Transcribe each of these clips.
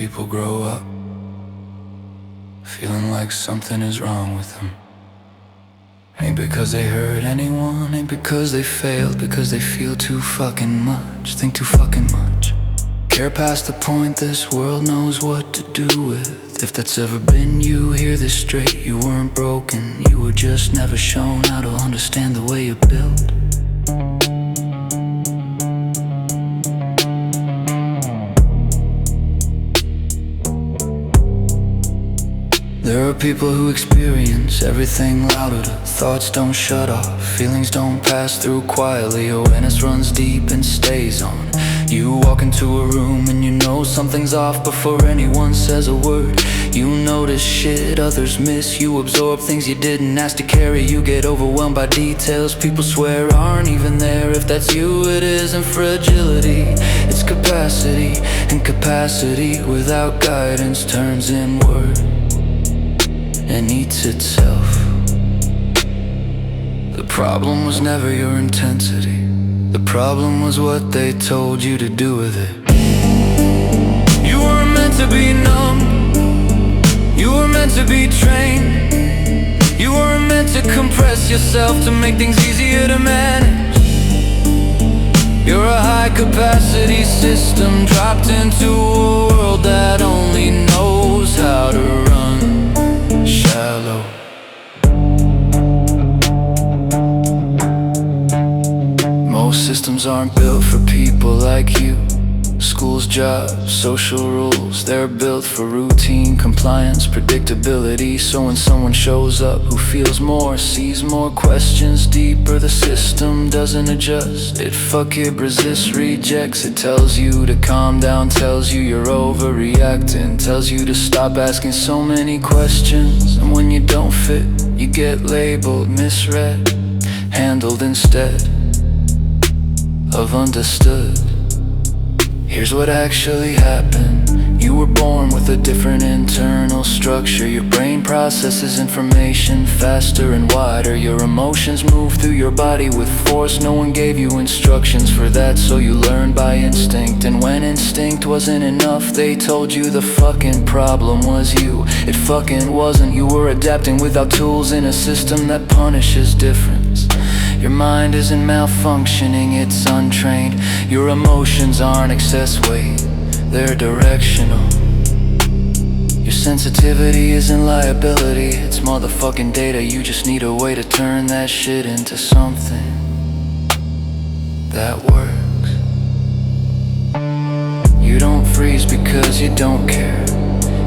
people grow up feeling like something is wrong with them. Ain't because they hurt anyone, ain't because they failed, because they feel too fucking much, think too fucking much. Care past the point this world knows what to do with. If that's ever been you, hear this straight. You weren't broken, you were just never shown how to understand the way you're built. There are people who experience everything louder. Thoughts don't shut off, feelings don't pass through quietly. Awareness runs deep and stays on. You walk into a room and you know something's off before anyone says a word. You notice shit others miss, you absorb things you didn't ask to carry. You get overwhelmed by details people swear aren't even there. If that's you, it isn't fragility, it's capacity. And capacity without guidance turns inward and eats itself. The problem was never your intensity, the problem was what they told you to do with it. You weren't meant to be numb, you were meant to be trained. You weren't meant to compress yourself to make things easier to manage. You're a high capacity system dropped into a world that only knows how to run shallow. Most systems aren't built for people like you. Schools, jobs, social rules, they're built for routine, compliance, predictability. So when someone shows up who feels more, sees more, questions deeper, the system doesn't adjust. It fuck it, resists, rejects. It tells you to calm down, tells you you're overreacting, tells you to stop asking so many questions. And when you don't fit, you get labeled, misread, handled instead of understood. Here's what actually happened. You were born with a different internal structure. Your brain processes information faster and wider. Your emotions move through your body with force. No one gave you instructions for that, so you learned by instinct. And when instinct wasn't enough, they told you the fucking problem was you. It fucking wasn't. You were adapting without tools in a system that punishes difference. Your mind isn't malfunctioning, it's untrained. Your emotions aren't excess weight, they're directional. Your sensitivity isn't liability, it's motherfucking data. You just need a way to turn that shit into something that works. You don't freeze because you don't care.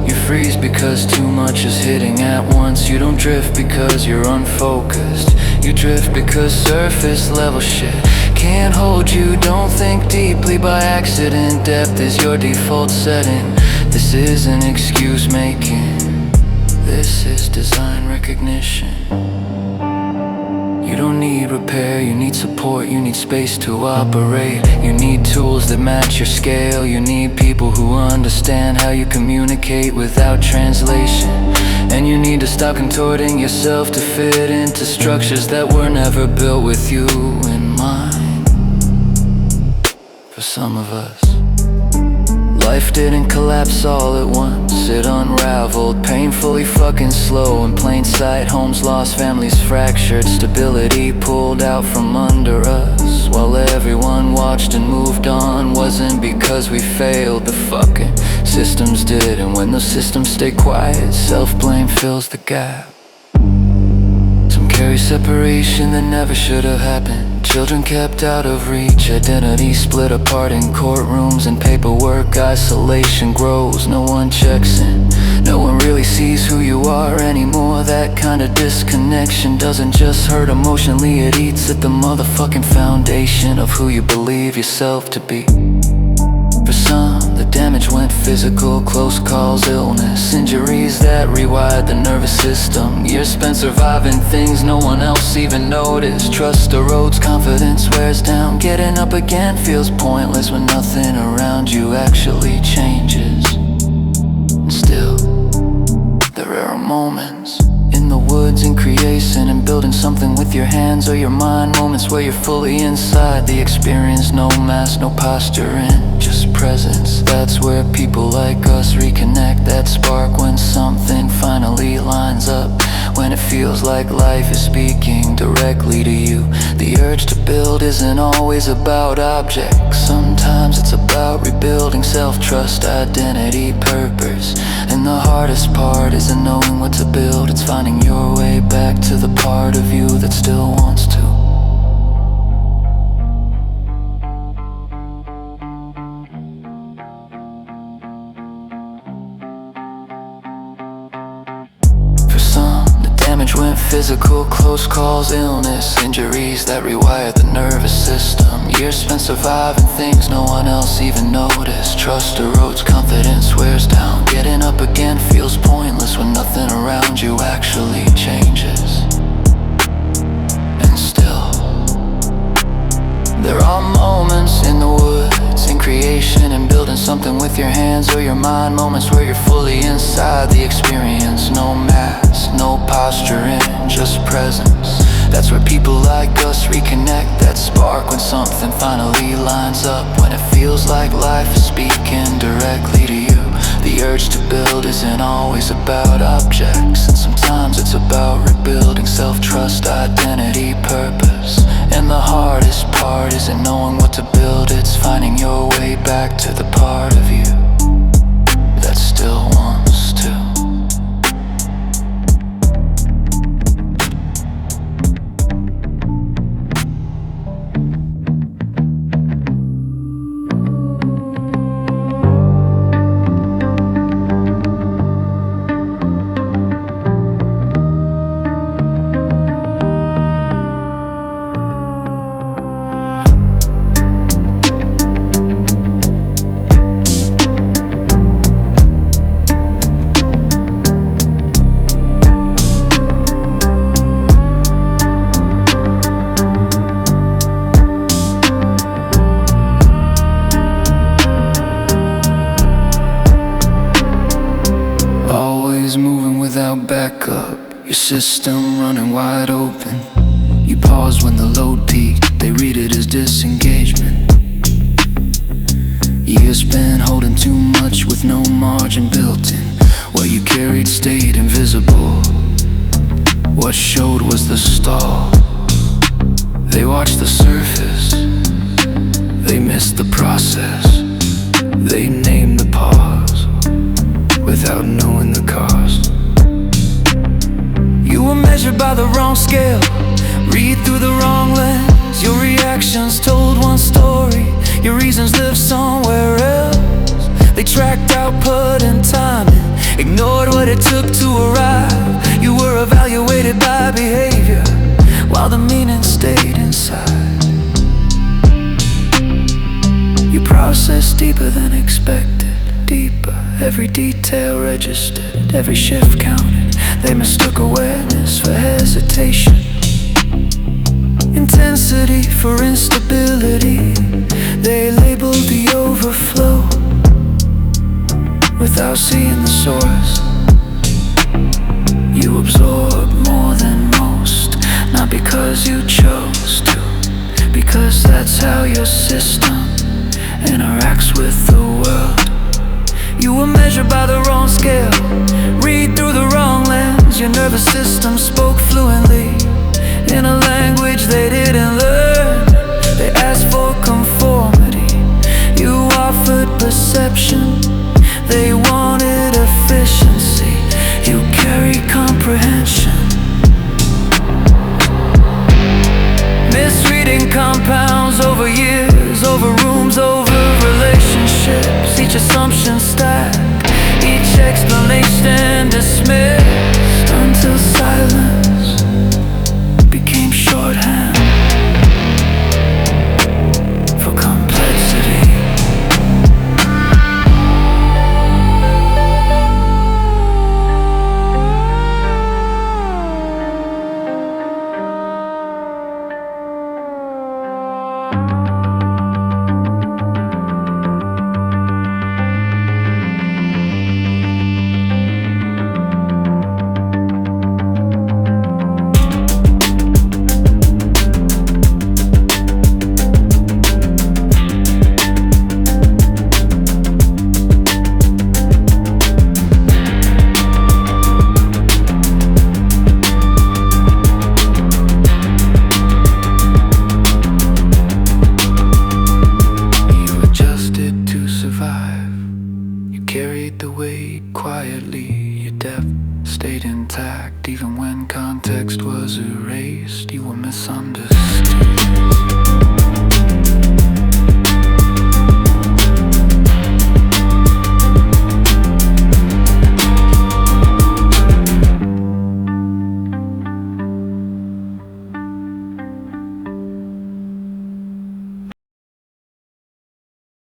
You freeze because too much is hitting at once. You don't drift because you're unfocused. You drift because surface level shit can't hold you. Don't think deeply by accident. Depth is your default setting. This isn't excuse making, this is design recognition. You don't need repair, you need support, you need space to operate. You need tools that match your scale. You need people who understand how you communicate without translation. And you need to stop contorting yourself to fit into structures that were never built with you in mind. For some of us, life didn't collapse all at once. It unraveled painfully fucking slow. In plain sight, homes lost, families fractured, stability pulled out from under us. While everyone watched and moved on, wasn't because we failed, the fucking systems did. And when those systems stay quiet, self-blame fills the gap. Some carry separation that never should have happened. Children kept out of reach, identity split apart in courtrooms and paperwork. Isolation grows, no one checks in, no one really sees who you are anymore. That kind of disconnection doesn't just hurt emotionally, it eats at the motherfucking foundation of who you believe yourself to be. For some, the damage went physical, close calls, illness, injuries that rewired the nervous system. Years spent surviving things no one else even noticed. Trust erodes, confidence wears down. Getting up again feels pointless when nothing around you actually changes. And still, there are moments in the woods, in creation, and building something with your hands or your mind. Moments where you're fully inside the experience, no mask, no posturing, just presence. That's where people like us reconnect. That spark when something finally lines up, when it feels like life is speaking directly to you. The urge to build isn't always about objects. Sometimes it's about rebuilding self-trust, identity, purpose. And the hardest part isn't knowing what to build, it's finding your way back to the part of you that still wants to. Damage went physical, close calls, illness, injuries that rewired the nervous system. Years spent surviving things no one else even noticed. Trust erodes, confidence wears down. Getting up again feels pointless when nothing around you actually changes. And still, there are moments in the woods, in creation, and building something with your hands or your mind. Moments where you're fully inside the experience. No mask, no posturing, just presence. That's where people like us reconnect. That spark when something finally lines up, when it feels like life is speaking directly to you. The urge to build isn't always about objects, and sometimes it's about rebuilding self-trust, identity, purpose. And the hardest part isn't knowing what to build, it's finding your way back to the part of you that still wants to. Moving without backup, your system running wide open. You pause when the load peaked, they read it as disengagement. Years spent holding too much with no margin built in. What you carried stayed invisible. What showed was the stall. They watched the surface, they missed the process. They named the pause without knowing the cost. You were measured by the wrong scale, read through the wrong lens. Your reactions told one story, your reasons lived somewhere else. They tracked output and timing, ignored what it took to arrive. You were evaluated by behavior, while the meaning stayed inside. You processed deeper than expected, deeper. Every detail registered, every shift counted. They mistook awareness for hesitation, intensity for instability. They labeled the overflow without seeing the source. You absorb more than most, not because you chose to, because that's how your system interacts with the world. You were measured by the wrong scale, read through the wrong lens. Your nervous system spoke fluently in a language they didn't learn. They asked for conformity, you offered perception. They wanted efficiency, you carry comprehension. Misreading compounds over years, over rooms, over relationships. Each assumption stacked, each explanation dismissed.